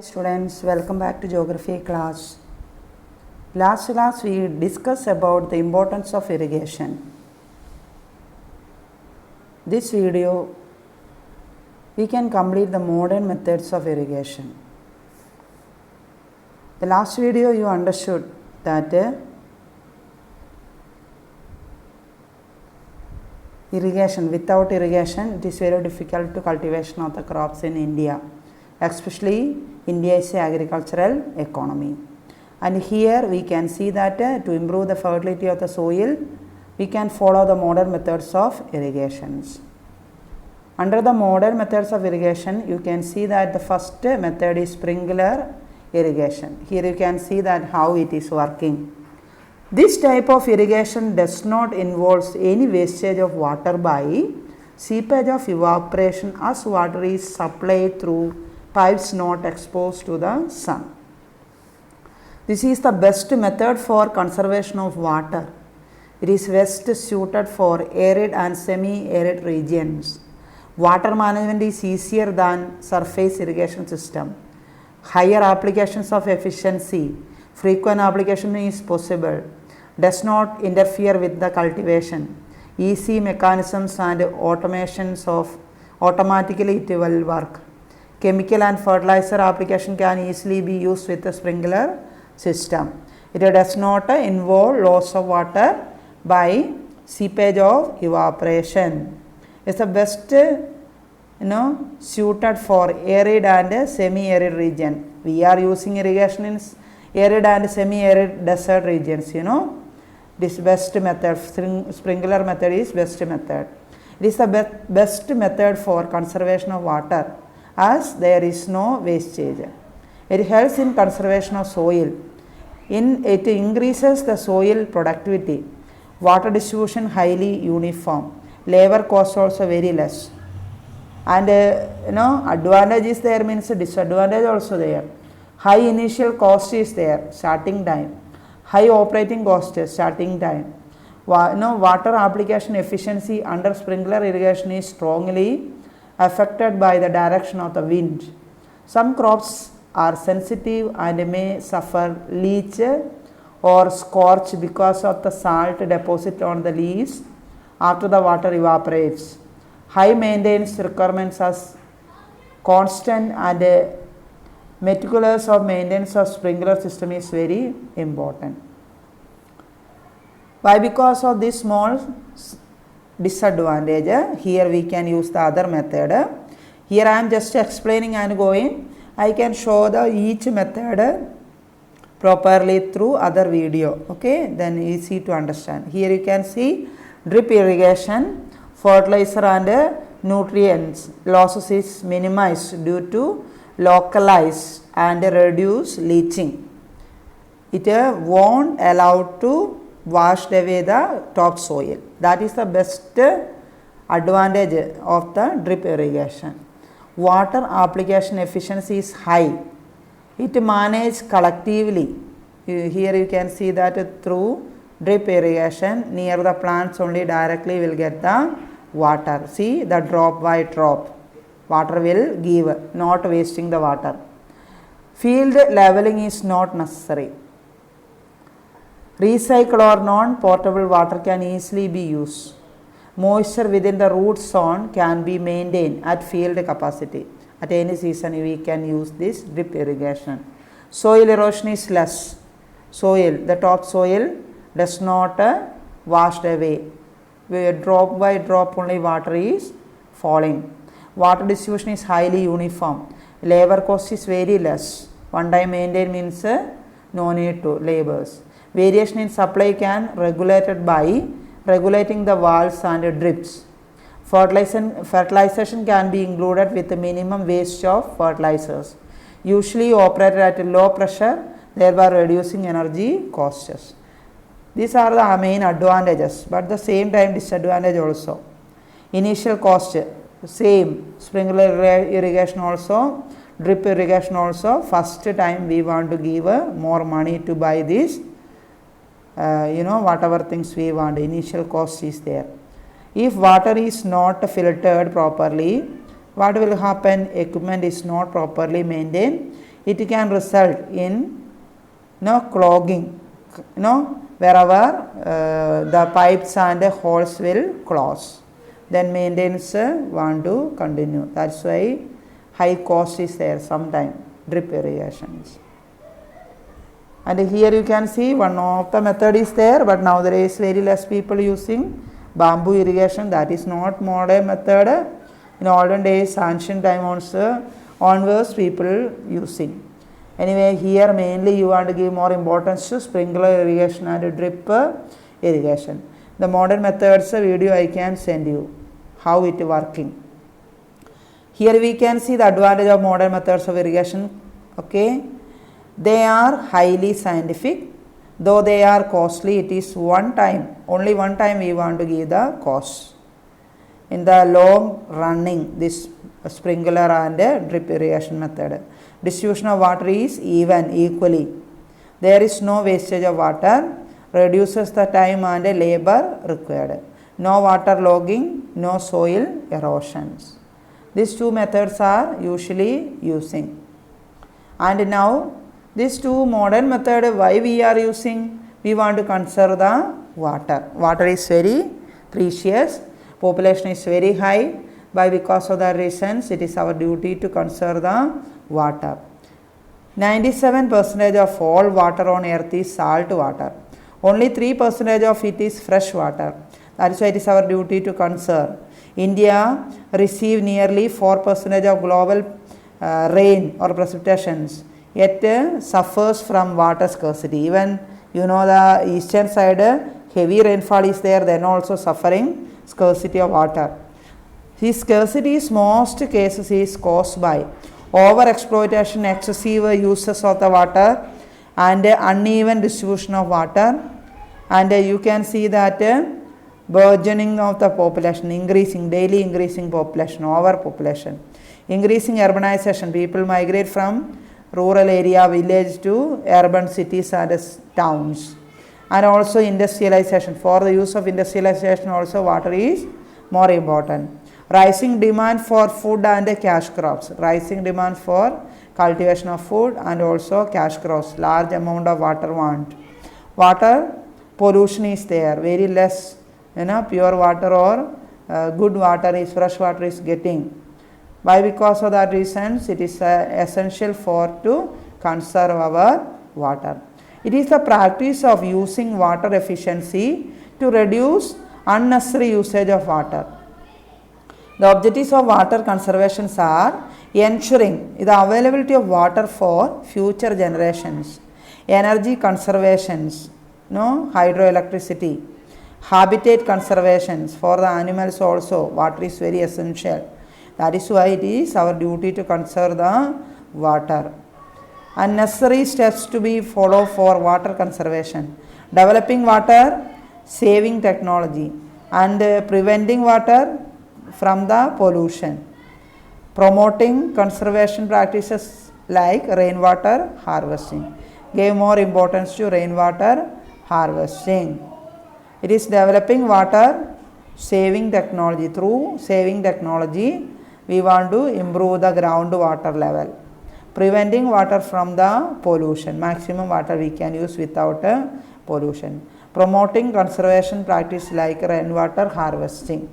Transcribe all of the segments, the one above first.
Students, welcome back to geography class. Last class we discussed about the importance of irrigation. This video we can complete the modern methods of irrigation. The last video you understood that irrigation, without irrigation it is very difficult to cultivation of the crops in India, especially India is an agricultural economy. And here we can see that to improve the fertility of the soil, we can follow the modern methods of irrigations. Under the modern methods of irrigation, you can see that the first method is sprinkler irrigation. Here you can see that how it is working. This type of irrigation does not involve any wastage of water by seepage of evaporation, as water is supplied through pipes not exposed to the sun. This is the best method for conservation of water. It is best suited for arid and semi-arid regions. Water management is easier than surface irrigation system. Higher applications of efficiency, frequent application is possible, does not interfere with the cultivation. Easy mechanisms and automations of automatically it will work. Chemical and fertilizer application can easily be used with the sprinkler system. It does not involve loss of water by seepage of evaporation. It is the best suited for arid and semi-arid region. We are using irrigation in arid and semi-arid desert regions. This best method, sprinkler method is best method. It is the best method for conservation of water, as there is no wastage. It helps in conservation of soil. It increases the soil productivity. Water distribution highly uniform. Labor cost also very less. And advantage is there means disadvantage also there. High initial cost is there, starting time. High operating cost, starting time. Water application efficiency under sprinkler irrigation is strongly affected by the direction of the wind. Some crops are sensitive and may suffer leach or scorch because of the salt deposit on the leaves after the water evaporates. High maintenance requirements as constant and meticulous of maintenance of sprinkler system is very important. Why? Because of this small disadvantage, here we can use the other method. Here I am just explaining and going. I can show the each method properly through other video. Okay, then easy to understand. Here you can see drip irrigation, fertilizer and nutrients losses is minimized due to localized and reduced leaching. It won't allow to wash away the topsoil. That is the best advantage of the drip irrigation. Water application efficiency is high. It manages collectively. Here you can see that through drip irrigation, near the plants only directly will get the water. See the drop by drop. Water will give, not wasting the water. Field leveling is not necessary. Recycled or non-portable water can easily be used. Moisture within the root zone can be maintained at field capacity. At any season we can use this drip irrigation. Soil erosion is less. The top soil does not washed away. Drop by drop only water is falling. Water distribution is highly uniform. Labor cost is very less. One time maintain means no need to labors. Variation in supply can regulated by regulating the valves and drips. Fertilization can be included with the minimum waste of fertilizers. Usually operated at low pressure, thereby reducing energy costs. These are the main advantages, but at the same time disadvantage also. Initial cost, same. Sprinkler irrigation also, drip irrigation also. First time we want to give more money to buy this. Whatever things we want, initial cost is there. If water is not filtered properly, what will happen? Equipment is not properly maintained, it can result in clogging, wherever the pipes and holes will close. Then maintenance want to continue. That's why high cost is there sometime, drip irrigations. And here you can see one of the method is there, but now there is very less people using bamboo irrigation. That is not modern method. In olden days, ancient time also onwards people using. Anyway, here mainly you want to give more importance to sprinkler irrigation and drip irrigation. The modern methods video I can send you how it working. Here we can see the advantage of modern methods of irrigation. Okay, they are highly scientific. Though they are costly, it is only one time we want to give the cost. In the long running, this sprinkler and drip irrigation method, distribution of water is equally. There is no wastage of water, reduces the time and labor required. No water logging, no soil erosions. These two methods are usually using. And now these two modern methods, why we are using? We want to conserve the water. Water is very precious. Population is very high. Because of that reasons, it is our duty to conserve the water. 97% of all water on earth is salt water. Only 3% of it is fresh water. That is why it is our duty to conserve. India receives nearly 4% of global rain or precipitations, yet suffers from water scarcity. Even the eastern side, heavy rainfall is there, then also suffering scarcity of water. This scarcity in most cases is caused by over exploitation, excessive uses of the water and uneven distribution of water. And you can see that burgeoning of the population, daily increasing population, overpopulation, increasing urbanization. People migrate from rural area, village to urban cities and towns. And also industrialization. For the use of industrialization also water is more important. Rising demand for food and cash crops. Rising demand for cultivation of food and also cash crops. Large amount of water want. Water pollution is there. Very less pure water or good water is, fresh water is getting. Why? Because of that reasons it is essential to conserve our water. It is the practice of using water efficiency to reduce unnecessary usage of water. The objectives of water conservation are ensuring the availability of water for future generations, energy conservations, hydroelectricity, habitat conservations for the animals also. Water is very essential. That is why it is our duty to conserve the water. Unnecessary steps to be followed for water conservation. Developing water saving technology and preventing water from the pollution. Promoting conservation practices like rainwater harvesting. Give more importance to rainwater harvesting. It is developing water saving technology. Through saving technology, we want to improve the groundwater level. Preventing water from the pollution. Maximum water we can use without pollution. Promoting conservation practice like rainwater harvesting.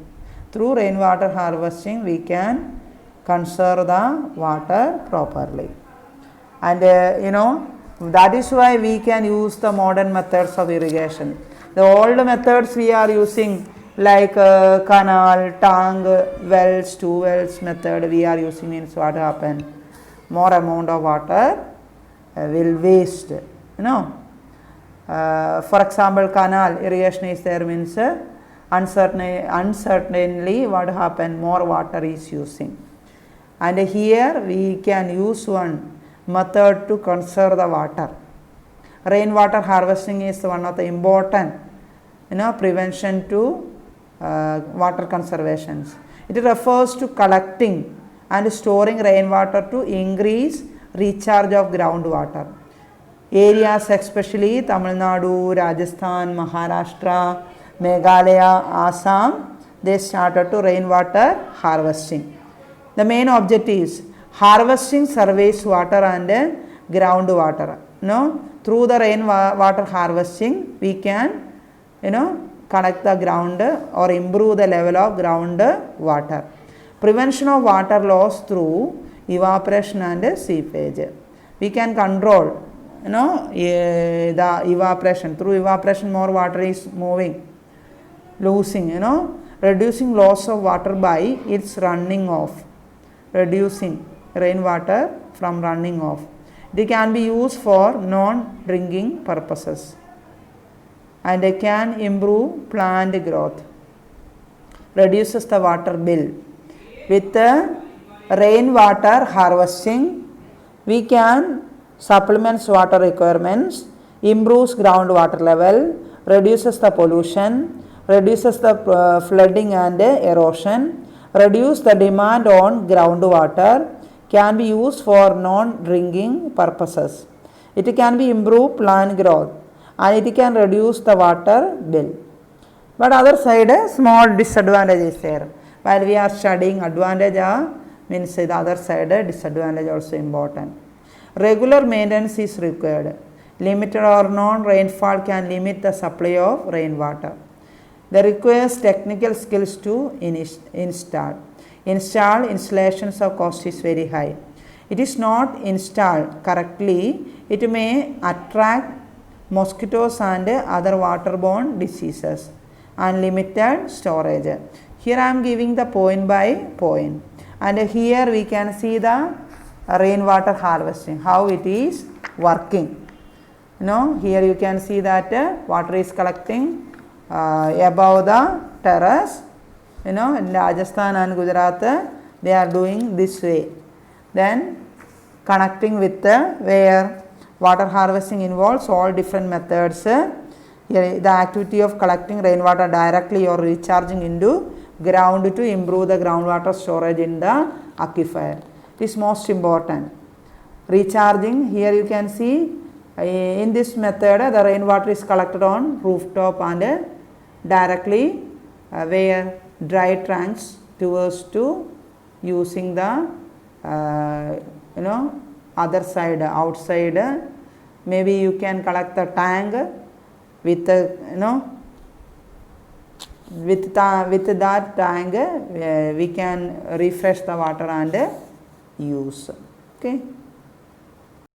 Through rainwater harvesting, we can conserve the water properly. And that is why we can use the modern methods of irrigation. The old methods we are using like canal, tank, wells, two wells method we are using, means what happen? More amount of water will waste. For example, canal irrigation is there, means uncertainly what happen? More water is using. And here we can use one method to conserve the water. Rainwater harvesting is one of the important prevention to water conservations. It refers to collecting and storing rainwater to increase recharge of groundwater. Areas especially Tamil Nadu, Rajasthan, Maharashtra, Meghalaya, Assam, they started to rainwater harvesting. The main objective is Harvesting surveys water and groundwater. Through the rain water harvesting, we can, connect the ground or improve the level of ground water. Prevention of water loss through evaporation and seepage. We can control, the evaporation. Through evaporation, more water is moving, losing, reducing loss of water by its running off, reducing rainwater from running off. They can be used for non-drinking purposes and they can improve plant growth, reduces the water bill. With rainwater harvesting, we can supplement water requirements, improves groundwater level, reduces the pollution, reduces the flooding and erosion, reduce the demand on groundwater, can be used for non-drinking purposes. It can be improve plant growth and it can reduce the water bill. But other side, small disadvantage is there. While we are studying advantage, means the other side disadvantage also important. Regular maintenance is required. Limited or non-rainfall can limit the supply of rainwater. They requires technical skills to install. Installations of cost is very high. It is not installed correctly, it may attract mosquitoes and other waterborne diseases. And limited storage. Here I am giving the point by point. And here we can see the rainwater harvesting, how it is working. Here you can see that water is collecting above the terrace. In Rajasthan and Gujarat, they are doing this way. Then connecting with where water harvesting involves all different methods. Here the activity of collecting rainwater directly or recharging into ground to improve the groundwater storage in the aquifer is most important. Recharging, here you can see in this method the rainwater is collected on rooftop and directly where dry tanks towards to using the other side outside. Maybe you can collect the tank with with that tank we can refresh the water and use. Okay.